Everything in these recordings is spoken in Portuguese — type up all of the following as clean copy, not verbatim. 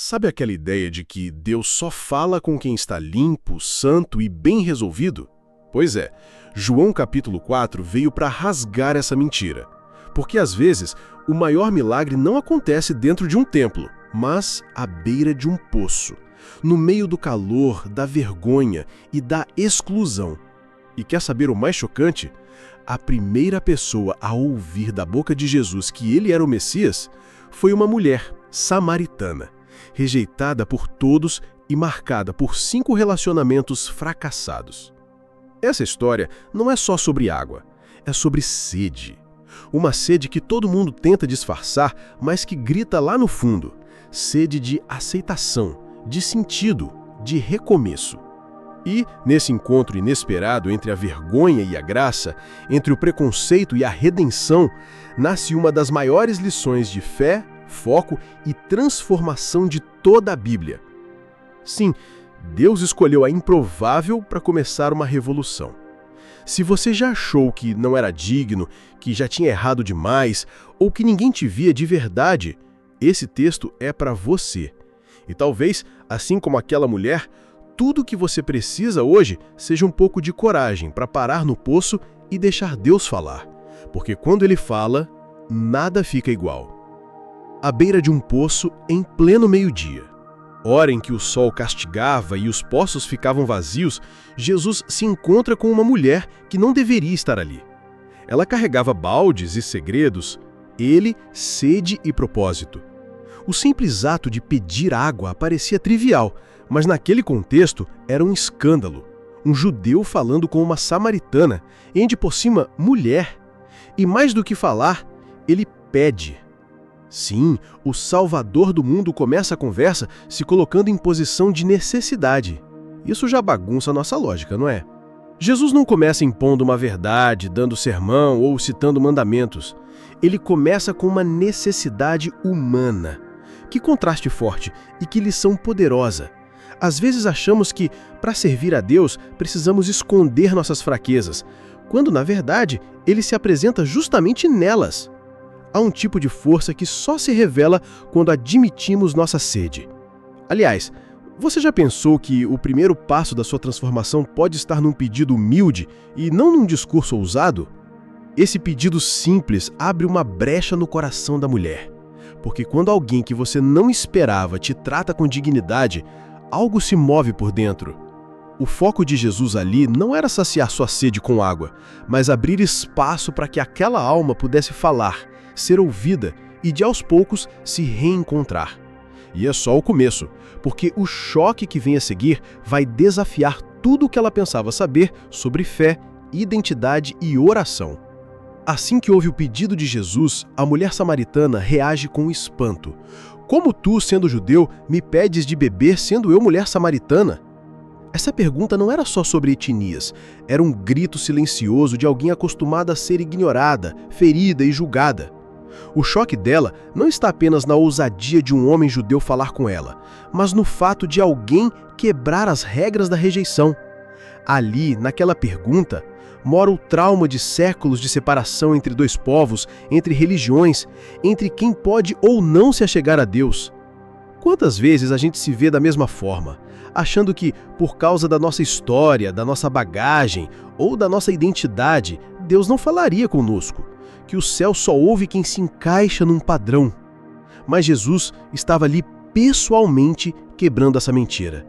Sabe aquela ideia de que Deus só fala com quem está limpo, santo e bem resolvido? Pois é, João capítulo 4 veio para rasgar essa mentira. Porque às vezes o maior milagre não acontece dentro de um templo, mas à beira de um poço, no meio do calor, da vergonha e da exclusão. E quer saber o mais chocante? A primeira pessoa a ouvir da boca de Jesus que ele era o Messias foi uma mulher samaritana, rejeitada por todos e marcada por 5 relacionamentos fracassados. Essa história não é só sobre água, é sobre sede. Uma sede que todo mundo tenta disfarçar, mas que grita lá no fundo. Sede de aceitação, de sentido, de recomeço. E, nesse encontro inesperado entre a vergonha e a graça, entre o preconceito e a redenção, nasce uma das maiores lições de fé, foco e transformação de toda a Bíblia. Sim, Deus escolheu a improvável para começar uma revolução. Se você já achou que não era digno, que já tinha errado demais, ou que ninguém te via de verdade, esse texto é para você. E talvez, assim como aquela mulher, tudo o que você precisa hoje seja um pouco de coragem para parar no poço e deixar Deus falar. Porque quando Ele fala, nada fica igual. À beira de um poço, em pleno meio-dia, hora em que o sol castigava e os poços ficavam vazios, Jesus se encontra com uma mulher que não deveria estar ali. Ela carregava baldes e segredos, ele, sede e propósito. O simples ato de pedir água parecia trivial, mas naquele contexto era um escândalo. Um judeu falando com uma samaritana, e ainda por cima, mulher. E mais do que falar, ele pede. Sim, o Salvador do mundo começa a conversa se colocando em posição de necessidade. Isso já bagunça a nossa lógica, não é? Jesus não começa impondo uma verdade, dando sermão ou citando mandamentos. Ele começa com uma necessidade humana. Que contraste forte e que lição poderosa. Às vezes achamos que, para servir a Deus, precisamos esconder nossas fraquezas, quando, na verdade, Ele se apresenta justamente nelas. Há um tipo de força que só se revela quando admitimos nossa sede. Aliás, você já pensou que o primeiro passo da sua transformação pode estar num pedido humilde e não num discurso ousado? Esse pedido simples abre uma brecha no coração da mulher. Porque quando alguém que você não esperava te trata com dignidade, algo se move por dentro. O foco de Jesus ali não era saciar sua sede com água, mas abrir espaço para que aquela alma pudesse falar, ser ouvida e, de aos poucos, se reencontrar. E é só o começo, porque o choque que vem a seguir vai desafiar tudo o que ela pensava saber sobre fé, identidade e oração. Assim que ouve o pedido de Jesus, a mulher samaritana reage com espanto. Como tu, sendo judeu, me pedes de beber sendo eu mulher samaritana? Essa pergunta não era só sobre etnias, era um grito silencioso de alguém acostumada a ser ignorada, ferida e julgada. O choque dela não está apenas na ousadia de um homem judeu falar com ela, mas no fato de alguém quebrar as regras da rejeição. Ali, naquela pergunta, mora o trauma de séculos de separação entre dois povos, entre religiões, entre quem pode ou não se achegar a Deus. Quantas vezes a gente se vê da mesma forma, achando que, por causa da nossa história, da nossa bagagem ou da nossa identidade, Deus não falaria conosco, que o céu só ouve quem se encaixa num padrão. Mas Jesus estava ali pessoalmente quebrando essa mentira.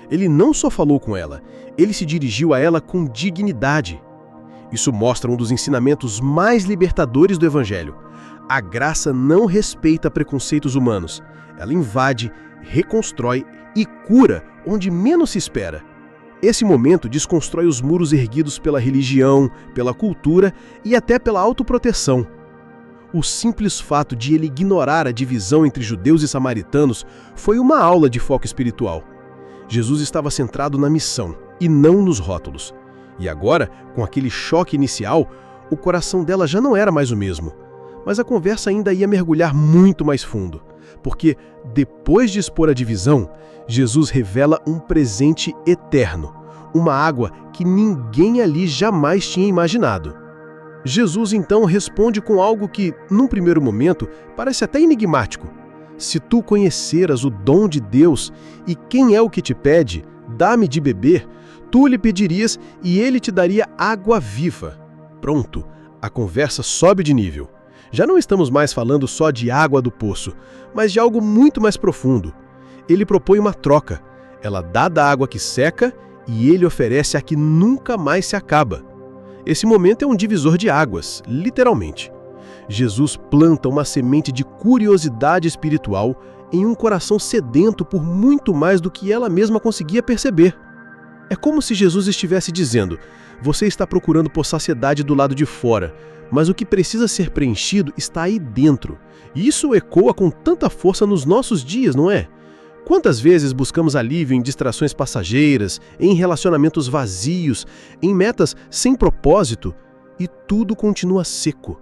Ele não só falou com ela, ele se dirigiu a ela com dignidade. Isso mostra um dos ensinamentos mais libertadores do Evangelho. A graça não respeita preconceitos humanos. Ela invade, reconstrói e cura onde menos se espera. Esse momento desconstrói os muros erguidos pela religião, pela cultura e até pela autoproteção. O simples fato de ele ignorar a divisão entre judeus e samaritanos foi uma aula de foco espiritual. Jesus estava centrado na missão e não nos rótulos. E agora, com aquele choque inicial, o coração dela já não era mais o mesmo. Mas a conversa ainda ia mergulhar muito mais fundo, porque, depois de expor a divisão, Jesus revela um presente eterno, uma água que ninguém ali jamais tinha imaginado. Jesus então responde com algo que, num primeiro momento, parece até enigmático. Se tu conheceras o dom de Deus e quem é o que te pede, dá-me de beber, tu lhe pedirias e ele te daria água viva. Pronto, a conversa sobe de nível. Já não estamos mais falando só de água do poço, mas de algo muito mais profundo. Ele propõe uma troca. Ela dá da água que seca e ele oferece a que nunca mais se acaba. Esse momento é um divisor de águas, literalmente. Jesus planta uma semente de curiosidade espiritual em um coração sedento por muito mais do que ela mesma conseguia perceber. É como se Jesus estivesse dizendo: você está procurando por saciedade do lado de fora, mas o que precisa ser preenchido está aí dentro. E isso ecoa com tanta força nos nossos dias, não é? Quantas vezes buscamos alívio em distrações passageiras, em relacionamentos vazios, em metas sem propósito, e tudo continua seco.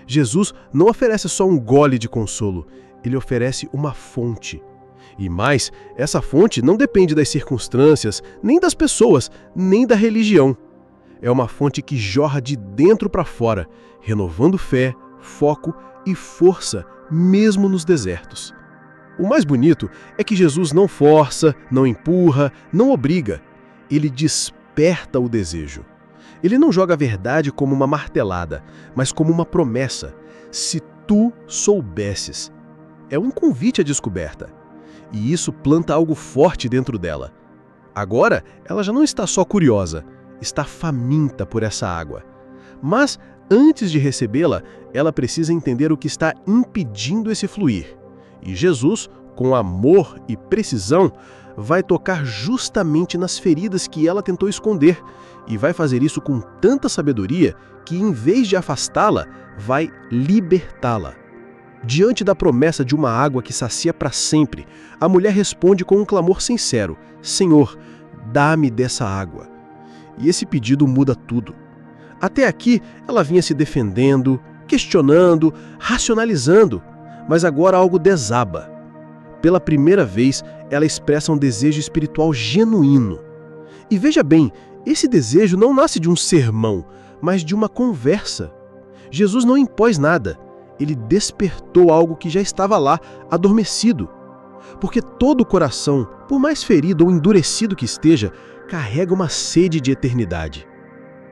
Jesus não oferece só um gole de consolo, ele oferece uma fonte. E mais, essa fonte não depende das circunstâncias, nem das pessoas, nem da religião. É uma fonte que jorra de dentro para fora, renovando fé, foco e força, mesmo nos desertos. O mais bonito é que Jesus não força, não empurra, não obriga. Ele desperta o desejo. Ele não joga a verdade como uma martelada, mas como uma promessa. Se tu soubesses. É um convite à descoberta. E isso planta algo forte dentro dela. Agora, ela já não está só curiosa, está faminta por essa água. Mas, antes de recebê-la, ela precisa entender o que está impedindo esse fluir. E Jesus, com amor e precisão, vai tocar justamente nas feridas que ela tentou esconder e vai fazer isso com tanta sabedoria que, em vez de afastá-la, vai libertá-la. Diante da promessa de uma água que sacia para sempre, a mulher responde com um clamor sincero: Senhor, dá-me dessa água. E esse pedido muda tudo. Até aqui, ela vinha se defendendo, questionando, racionalizando, mas agora algo desaba. Pela primeira vez, ela expressa um desejo espiritual genuíno. E veja bem, esse desejo não nasce de um sermão, mas de uma conversa. Jesus não impôs nada. Ele despertou algo que já estava lá, adormecido. Porque todo coração, por mais ferido ou endurecido que esteja, carrega uma sede de eternidade.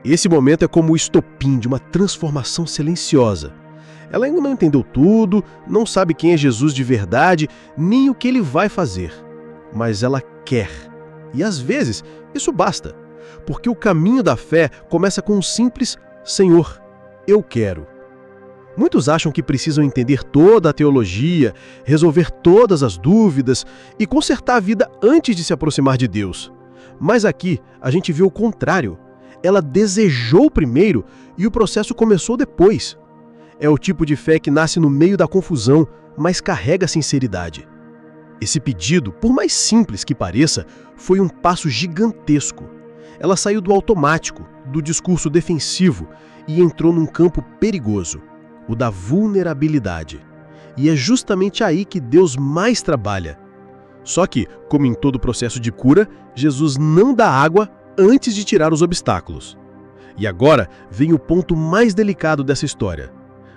Esse momento é como o estopim de uma transformação silenciosa. Ela ainda não entendeu tudo, não sabe quem é Jesus de verdade, nem o que ele vai fazer. Mas ela quer. E às vezes, isso basta. Porque o caminho da fé começa com um simples Senhor, eu quero. Muitos acham que precisam entender toda a teologia, resolver todas as dúvidas e consertar a vida antes de se aproximar de Deus. Mas aqui a gente vê o contrário. Ela desejou primeiro e o processo começou depois. É o tipo de fé que nasce no meio da confusão, mas carrega sinceridade. Esse pedido, por mais simples que pareça, foi um passo gigantesco. Ela saiu do automático, do discurso defensivo e entrou num campo perigoso, o da vulnerabilidade. E é justamente aí que Deus mais trabalha. Só que, como em todo processo de cura, Jesus não dá água antes de tirar os obstáculos. E agora vem o ponto mais delicado dessa história.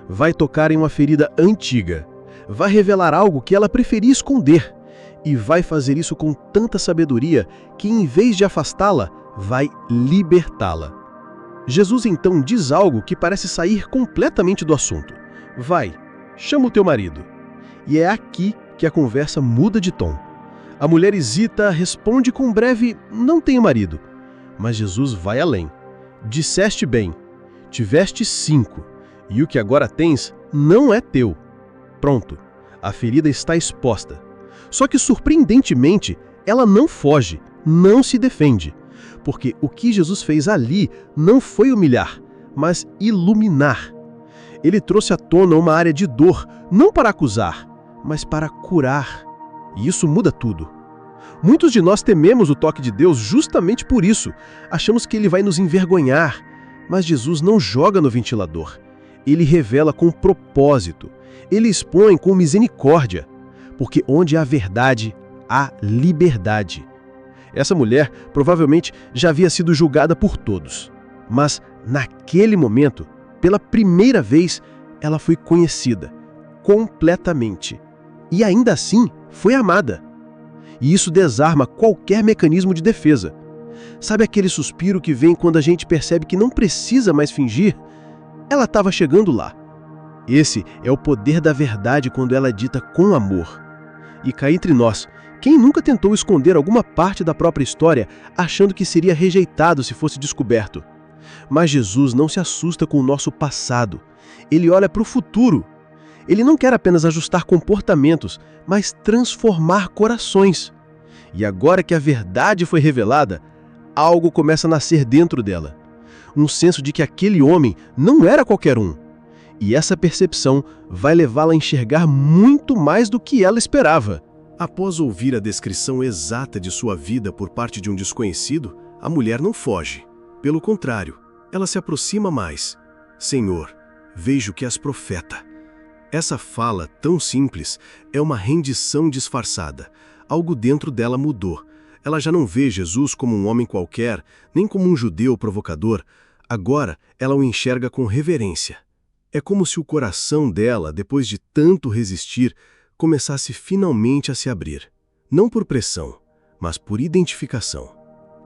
Vai tocar em uma ferida antiga. Vai revelar algo que ela preferia esconder. E vai fazer isso com tanta sabedoria que, em vez de afastá-la, vai libertá-la. Jesus então diz algo que parece sair completamente do assunto. Vai, chama o teu marido. E é aqui que a conversa muda de tom. A mulher hesita, responde com um breve, não tenho marido. Mas Jesus vai além. Disseste bem, tiveste 5, e o que agora tens não é teu. Pronto, a ferida está exposta. Só que, surpreendentemente, ela não foge, não se defende. Porque o que Jesus fez ali não foi humilhar, mas iluminar. Ele trouxe à tona uma área de dor, não para acusar, mas para curar. E isso muda tudo. Muitos de nós tememos o toque de Deus justamente por isso. Achamos que ele vai nos envergonhar. Mas Jesus não joga no ventilador. Ele revela com propósito. Ele expõe com misericórdia. Porque onde há verdade, há liberdade. Essa mulher provavelmente já havia sido julgada por todos. Mas, naquele momento, pela primeira vez, ela foi conhecida completamente. e ainda assim foi amada. E isso desarma qualquer mecanismo de defesa. Sabe aquele suspiro que vem quando a gente percebe que não precisa mais fingir? Ela estava chegando lá. Esse é o poder da verdade quando ela é dita com amor. E cá entre nós, quem nunca tentou esconder alguma parte da própria história achando que seria rejeitado se fosse descoberto? Mas Jesus não se assusta com o nosso passado. Ele olha para o futuro. Ele não quer apenas ajustar comportamentos, mas transformar corações. E agora que a verdade foi revelada, algo começa a nascer dentro dela. Um senso de que aquele homem não era qualquer um. E essa percepção vai levá-la a enxergar muito mais do que ela esperava. Após ouvir a descrição exata de sua vida por parte de um desconhecido, a mulher não foge. Pelo contrário, ela se aproxima mais. Senhor, vejo que és profeta. Essa fala, tão simples, é uma rendição disfarçada. Algo dentro dela mudou. Ela já não vê Jesus como um homem qualquer, nem como um judeu provocador. Agora, ela o enxerga com reverência. É como se o coração dela, depois de tanto resistir, começasse finalmente a se abrir. Não por pressão, mas por identificação.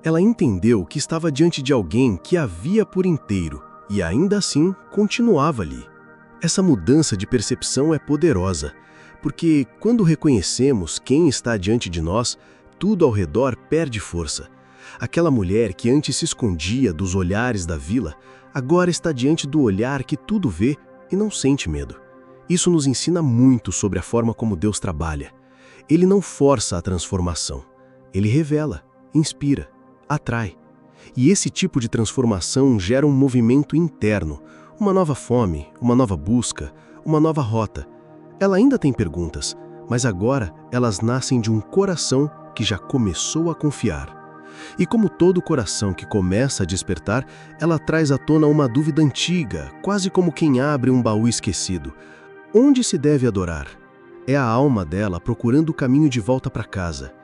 Ela entendeu que estava diante de alguém que a via por inteiro e ainda assim continuava ali. Essa mudança de percepção é poderosa, porque quando reconhecemos quem está diante de nós, tudo ao redor perde força. Aquela mulher que antes se escondia dos olhares da vila, agora está diante do olhar que tudo vê e não sente medo. Isso nos ensina muito sobre a forma como Deus trabalha. Ele não força a transformação. Ele revela, inspira, atrai. E esse tipo de transformação gera um movimento interno, uma nova fome, uma nova busca, uma nova rota. Ela ainda tem perguntas, mas agora elas nascem de um coração que já começou a confiar. E como todo coração que começa a despertar, ela traz à tona uma dúvida antiga, quase como quem abre um baú esquecido. Onde se deve adorar? É a alma dela procurando o caminho de volta para casa.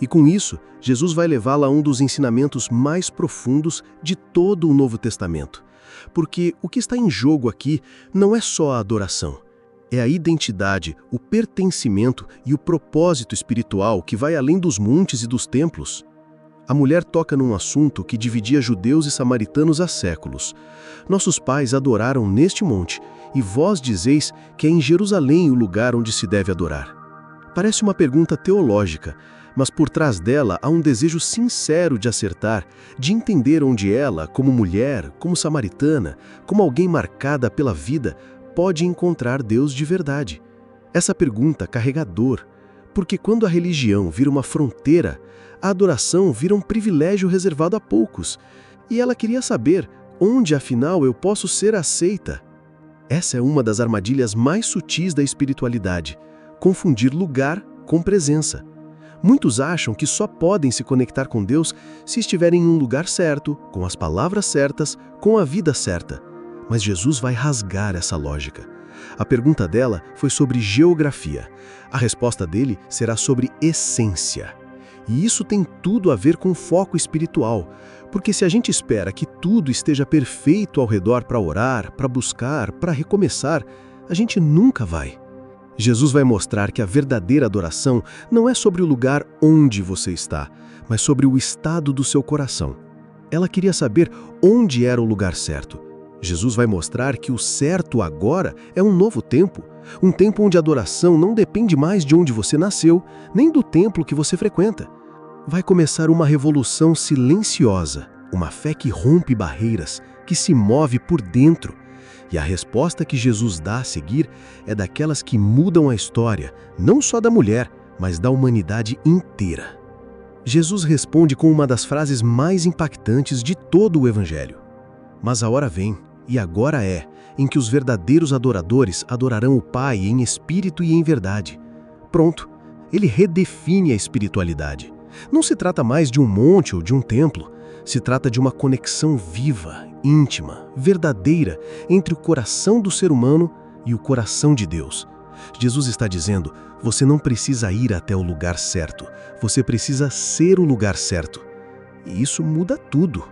E com isso, Jesus vai levá-la a um dos ensinamentos mais profundos de todo o Novo Testamento. Porque o que está em jogo aqui não é só a adoração. É a identidade, o pertencimento e o propósito espiritual que vai além dos montes e dos templos. A mulher toca num assunto que dividia judeus e samaritanos há séculos. Nossos pais adoraram neste monte, e vós dizeis que é em Jerusalém o lugar onde se deve adorar. Parece uma pergunta teológica, mas por trás dela há um desejo sincero de acertar, de entender onde ela, como mulher, como samaritana, como alguém marcada pela vida, pode encontrar Deus de verdade. Essa pergunta carrega dor, porque quando a religião vira uma fronteira, a adoração vira um privilégio reservado a poucos, e ela queria saber onde, afinal, eu posso ser aceita. Essa é uma das armadilhas mais sutis da espiritualidade, confundir lugar com presença. Muitos acham que só podem se conectar com Deus se estiverem em um lugar certo, com as palavras certas, com a vida certa. Mas Jesus vai rasgar essa lógica. A pergunta dela foi sobre geografia. A resposta dele será sobre essência. E isso tem tudo a ver com foco espiritual, porque se a gente espera que tudo esteja perfeito ao redor para orar, para buscar, para recomeçar, a gente nunca vai. Jesus vai mostrar que a verdadeira adoração não é sobre o lugar onde você está, mas sobre o estado do seu coração. Ela queria saber onde era o lugar certo. Jesus vai mostrar que o certo agora é um novo tempo, um tempo onde a adoração não depende mais de onde você nasceu, nem do templo que você frequenta. Vai começar uma revolução silenciosa, uma fé que rompe barreiras, que se move por dentro. E a resposta que Jesus dá a seguir é daquelas que mudam a história, não só da mulher, mas da humanidade inteira. Jesus responde com uma das frases mais impactantes de todo o Evangelho. Mas a hora vem, e agora é, em que os verdadeiros adoradores adorarão o Pai em espírito e em verdade. Pronto, ele redefine a espiritualidade. Não se trata mais de um monte ou de um templo, se trata de uma conexão viva, íntima, verdadeira entre o coração do ser humano e o coração de Deus. Jesus está dizendo, você não precisa ir até o lugar certo, você precisa ser o lugar certo. E isso muda tudo.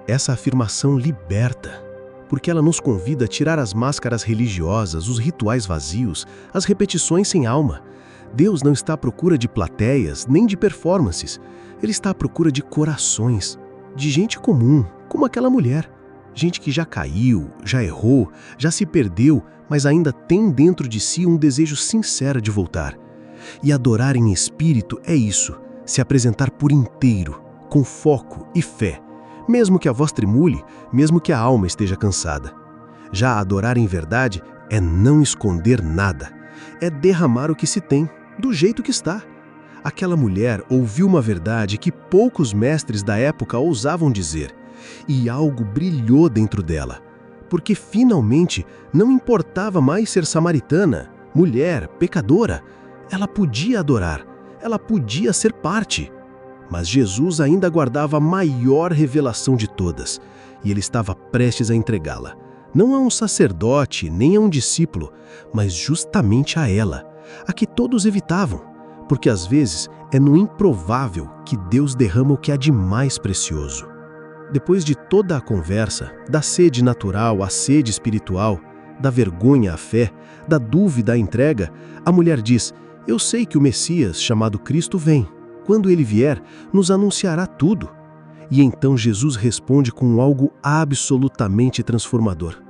Essa afirmação liberta, porque ela nos convida a tirar as máscaras religiosas, os rituais vazios, as repetições sem alma. Deus não está à procura de plateias, nem de performances. Ele está à procura de corações, de gente comum, como aquela mulher. Gente que já caiu, já errou, já se perdeu, mas ainda tem dentro de si um desejo sincero de voltar. E adorar em espírito é isso, se apresentar por inteiro, com foco e fé, mesmo que a voz tremule, mesmo que a alma esteja cansada. Já adorar em verdade é não esconder nada, é derramar o que se tem, do jeito que está. Aquela mulher ouviu uma verdade que poucos mestres da época ousavam dizer, e algo brilhou dentro dela, porque finalmente não importava mais ser samaritana, mulher, pecadora. Ela podia adorar, ela podia ser parte. Mas Jesus ainda guardava a maior revelação de todas, e ele estava prestes a entregá-la. Não a um sacerdote, nem a um discípulo, mas justamente a ela, a que todos evitavam, porque às vezes é no improvável que Deus derrama o que há de mais precioso. Depois de toda a conversa, da sede natural à sede espiritual, da vergonha à fé, da dúvida à entrega, a mulher diz: eu sei que o Messias, chamado Cristo, vem. Quando ele vier, nos anunciará tudo. E então Jesus responde com algo absolutamente transformador.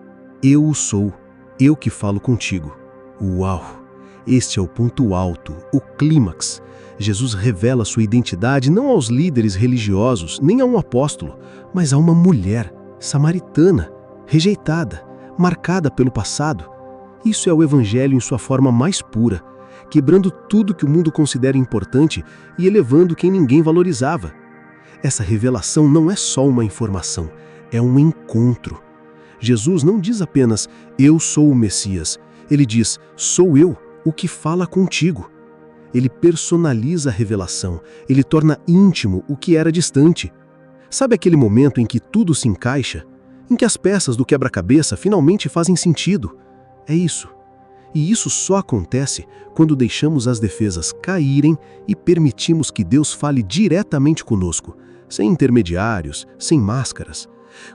Eu o sou, eu que falo contigo. Uau! Este é o ponto alto, o clímax. Jesus revela sua identidade não aos líderes religiosos, nem a um apóstolo, mas a uma mulher, samaritana, rejeitada, marcada pelo passado. Isso é o Evangelho em sua forma mais pura, quebrando tudo que o mundo considera importante e elevando quem ninguém valorizava. Essa revelação não é só uma informação, é um encontro. Jesus não diz apenas, eu sou o Messias. Ele diz, sou eu, o que fala contigo. Ele personaliza a revelação, ele torna íntimo o que era distante. Sabe aquele momento em que tudo se encaixa? Em que as peças do quebra-cabeça finalmente fazem sentido? É isso. E isso só acontece quando deixamos as defesas caírem e permitimos que Deus fale diretamente conosco, sem intermediários, sem máscaras.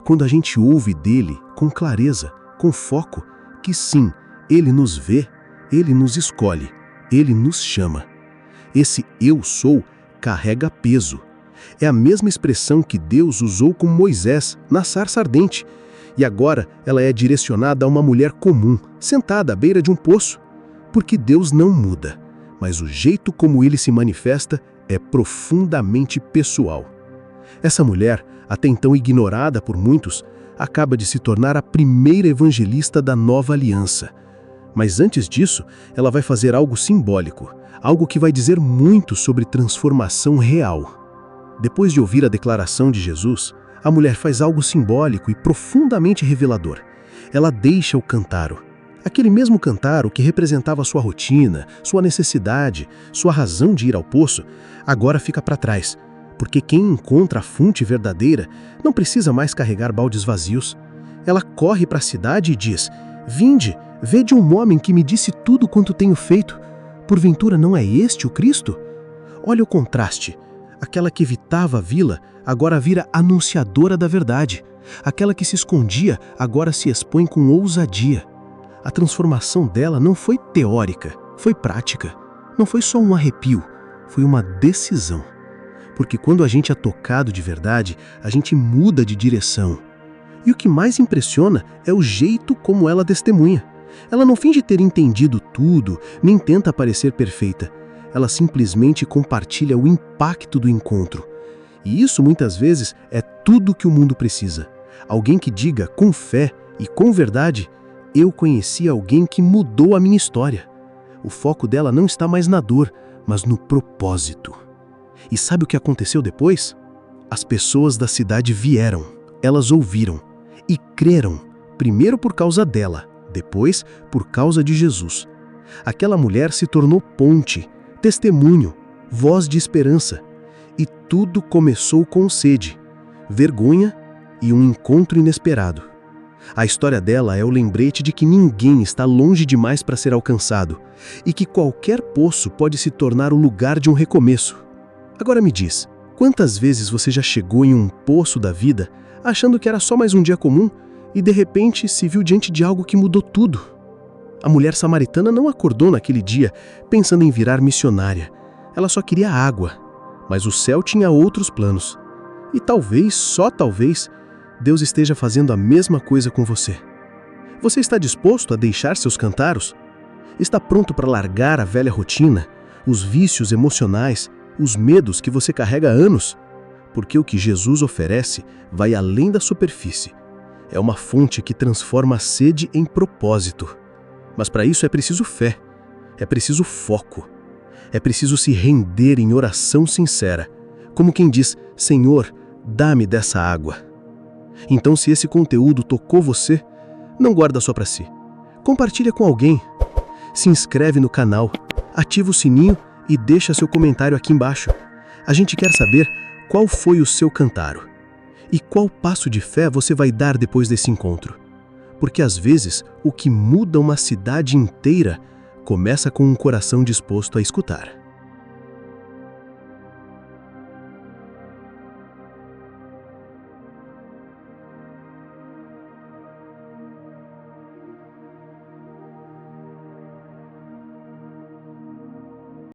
Quando a gente ouve dele com clareza, com foco, que sim, ele nos vê, ele nos escolhe, ele nos chama. Esse eu sou carrega peso. É a mesma expressão que Deus usou com Moisés na sarça ardente. E agora ela é direcionada a uma mulher comum, sentada à beira de um poço. Porque Deus não muda, mas o jeito como ele se manifesta é profundamente pessoal. Essa mulher, até então ignorada por muitos, acaba de se tornar a primeira evangelista da nova aliança. Mas antes disso, ela vai fazer algo simbólico, algo que vai dizer muito sobre transformação real. Depois de ouvir a declaração de Jesus, a mulher faz algo simbólico e profundamente revelador. Ela deixa o cântaro. Aquele mesmo cântaro que representava sua rotina, sua necessidade, sua razão de ir ao poço, agora fica para trás, porque quem encontra a fonte verdadeira não precisa mais carregar baldes vazios. Ela corre para a cidade e diz, vinde, vede um homem que me disse tudo quanto tenho feito. Porventura não é este o Cristo? Olha o contraste. Aquela que evitava a vila, agora vira anunciadora da verdade. Aquela que se escondia, agora se expõe com ousadia. A transformação dela não foi teórica, foi prática. Não foi só um arrepio, foi uma decisão. Porque quando a gente é tocado de verdade, a gente muda de direção. E o que mais impressiona é o jeito como ela testemunha. Ela não finge ter entendido tudo, nem tenta parecer perfeita. Ela simplesmente compartilha o impacto do encontro. E isso, muitas vezes, é tudo que o mundo precisa. Alguém que diga, com fé e com verdade, eu conheci alguém que mudou a minha história. O foco dela não está mais na dor, mas no propósito. E sabe o que aconteceu depois? As pessoas da cidade vieram, elas ouviram e creram, primeiro por causa dela, depois por causa de Jesus. Aquela mulher se tornou ponte, testemunho, voz de esperança. E tudo começou com sede, vergonha e um encontro inesperado. A história dela é o lembrete de que ninguém está longe demais para ser alcançado e que qualquer poço pode se tornar o lugar de um recomeço. Agora me diz, quantas vezes você já chegou em um poço da vida achando que era só mais um dia comum e de repente se viu diante de algo que mudou tudo? A mulher samaritana não acordou naquele dia pensando em virar missionária. Ela só queria água, mas o céu tinha outros planos. E talvez, só talvez, Deus esteja fazendo a mesma coisa com você. Você está disposto a deixar seus cantaros? Está pronto para largar a velha rotina, os vícios emocionais, os medos que você carrega há anos? Porque o que Jesus oferece vai além da superfície. É uma fonte que transforma a sede em propósito. Mas para isso é preciso fé, é preciso foco, é preciso se render em oração sincera, como quem diz: Senhor, dá-me dessa água. Então, se esse conteúdo tocou você, não guarda só para si. Compartilha com alguém. Se inscreve no canal, ativa o sininho e deixa seu comentário aqui embaixo. A gente quer saber qual foi o seu cantaro e qual passo de fé você vai dar depois desse encontro. Porque às vezes o que muda uma cidade inteira começa com um coração disposto a escutar.